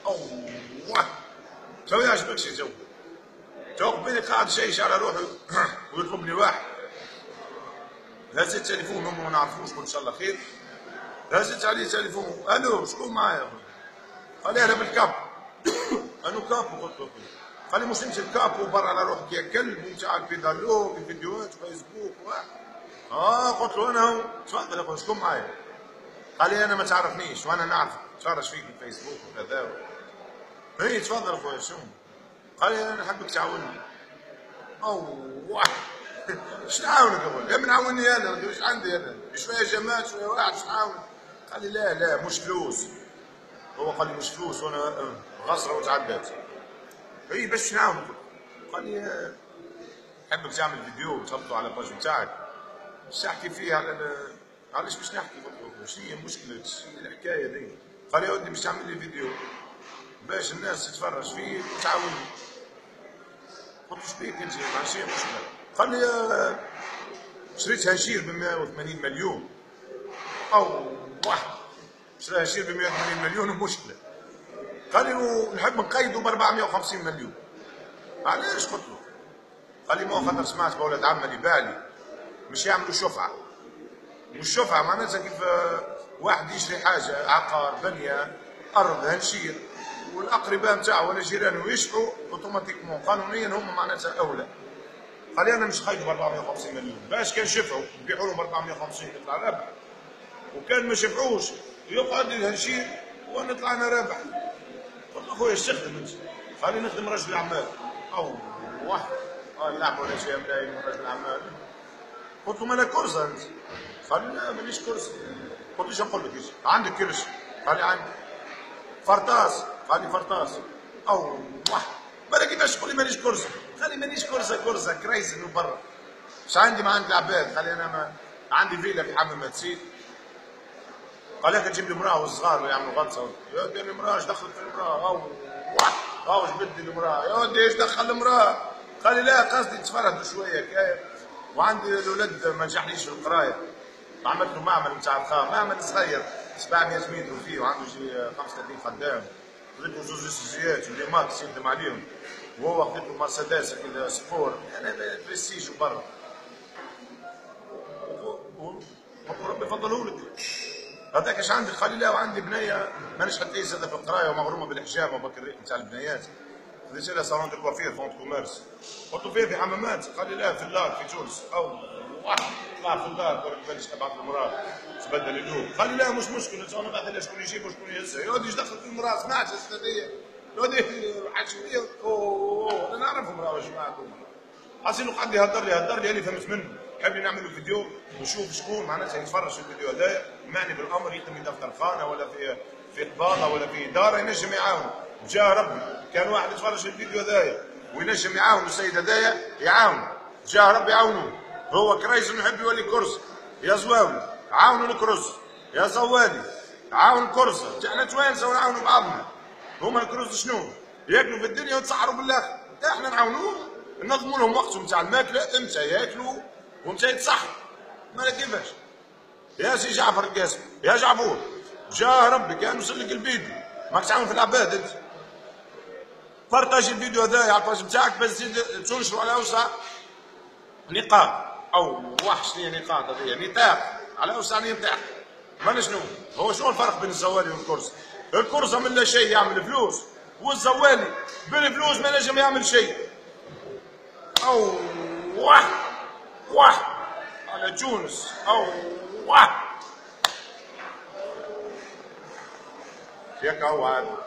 اوه تو يعجبكش جو. تو قبيلي قاعد شيش على روحي ويطلبني واحد. هز التليفون هما ما نعرفوش، قلت ان شاء الله خير. هزت عليه تليفون، الو شكون معايا؟ قال لي انا بالكاب. انا كابو، قلت له قال لي مش انت الكابو برا على روحك يا كلب وانت بيدالو في فيديوهات فيسبوك قلت له انا هو. تفضل يا خويا شكون معايا؟ قال لي انا ما تعرفنيش وانا نعرفك، تفرج فيك في الفيسبوك وكذا. اي تفضل اخويا شنو؟ قال لي انا حبك تعاوني. اوه اش نعاونك اخويا؟ يا نعاوني انا، واش عندي انا؟ شويه جماعه شويه واحد اش نعاون؟ قال لي لا مش فلوس. هو قال لي مش فلوس وانا غصره وتعدات. اي باش نعاونك. قال لي حبك تعمل فيديو وتحطه على الباج نتاعك. باش تحكي فيه على علاش باش نحكي؟ قلت له شنو هي المشكله؟ شنو الحكايه ذي؟ قال لي يا ودي باش تعمل لي فيديو باش الناس تتفرج فيه وتعاوني. قلت له شبيك انت؟ ماشي مشكله. قال لي شريت هشير ب 180 مليون. واحد شرا هشير ب 180 مليون ومشكله. قال لي ونحب نقيدوا ب 450 مليون. علاش؟ قلت له قال لي ما خاطر سمعت بولاد عمي اللي بالي مش يعملوا شفعه. مش شفعه معناتها كيف واحد يشري حاجه عقار بنيه ارض هنشير والاقرباء نتاعو ولا جيرانه يشفعوا اوتوماتيكمون قانونيا هم معناتها اولى. قال لي انا مش خايف ب 450 مليون، باش كان شفعوا نبيعوا لهم ب 450 يطلع رابح، وكان ما شفعوش يقعد الهنشير ونطلع انا رابح. قلت له خويا اش تخدم انت؟ قال لي نخدم رجل اعمال. واحد يلعبوا على شيء ملايين رجل الاعمال. قلت له مالك كرسه انت؟ قال لي لا مانيش كرسي. قلت له ايش نقول لك؟ ايش عندك كرش؟ قال لي عندي. فرطاس؟ قال لي فرطاس. واحد بالك كيفاش تقول لي مانيش كرسي؟ قال لي مانيش كرسه كريزي من برا. اش عندي ما عند العباد؟ قال لي انا ما عندي فيلا في حمامات سيد. قال لك تجيب لي امراه والصغار ويعملوا غطسه. يا ودي المراه ايش دخلت في المراه؟ واش بدي المراه؟ يا ودي ايش دخل المراه؟ قال لي لا قصدي تفرهدوا شويه كيف. وعندي الاولاد ما نجحنيش في القرايه. عملت له معمل نتاع الخام، معمل صغير 700 متر فيه وعنده شي 35 خدام. خذيت له زوج سيجيات ولي ماكس يخدم عليهم، وهو خذيت له مرسيدس كذا سبور يعني بريستيج وبرا. ربي يفضله لك. هذاك اش عندك؟ قال لي لا وعندي بنيه مانيش حتى زاده في القرايه ومغرومه بالحجاب وباك الريح نتاع البنيات. خذيت لها صالون دو كوافير فونت كوميرس. قلت له فيه في حمامات؟ قال لي لا في اللار في تونس. واحد طلع في اللار ورد باليش تبعث المراه تبدل اللون. قال لي لا مش مشكله انا نبعث لها شكون يجيب وشكون يهزها. يا ودي ايش دخل في المراه؟ سمعت الاستاذيه يا ودي حاجبيه. انا نعرفهم راهو جماعه حاسين انه قاعد يهدر لي اللي فهمت منه. حاب نعملوا فيديو ونشوف شكون معناتها يتفرج في الفيديو هذايا معني بالامر يخدم في دفتر خانه ولا في قباله ولا في اداره ينجم يعاون. جاء ربي كان واحد يتفرج في الفيديو هذايا وينجم يعاون السيد هذايا يعاون. جاء ربي يعاونوه. هو كريز يحب يولي كرسي. يا زواوي عاونوا الكرسي. يا زوالي عاون كرسي. احنا توانسه ونعاونوا بعضنا. هما الكرسي شنو؟ ياكلوا في الدنيا ويتسحروا بالاخر. احنا نعاونوهم ننظموا لهم وقتهم تاع الماكله. امتى ياكلوا وامتى يتصحوا؟ مالا كيفاش؟ يا سي جعفر القاسم يا جعفور جاه ربي كان وصل لك الفيديو ماك تعاون في العباد انت. بارطاجي الفيديو هذايا على الباج نتاعك بس تزيد تنشروا على اوسع نقاط. واحد شنو هي نقاط هذيا؟ نطاق على اوسع نطاق. مالا شنو؟ هو شنو الفرق بين الزوالي والكرسي؟ الكرسي من لا شيء يعمل فلوس والزوالي بالفلوس ما نجم يعمل شيء. واحد على تونس. واحد ياك هو هذا.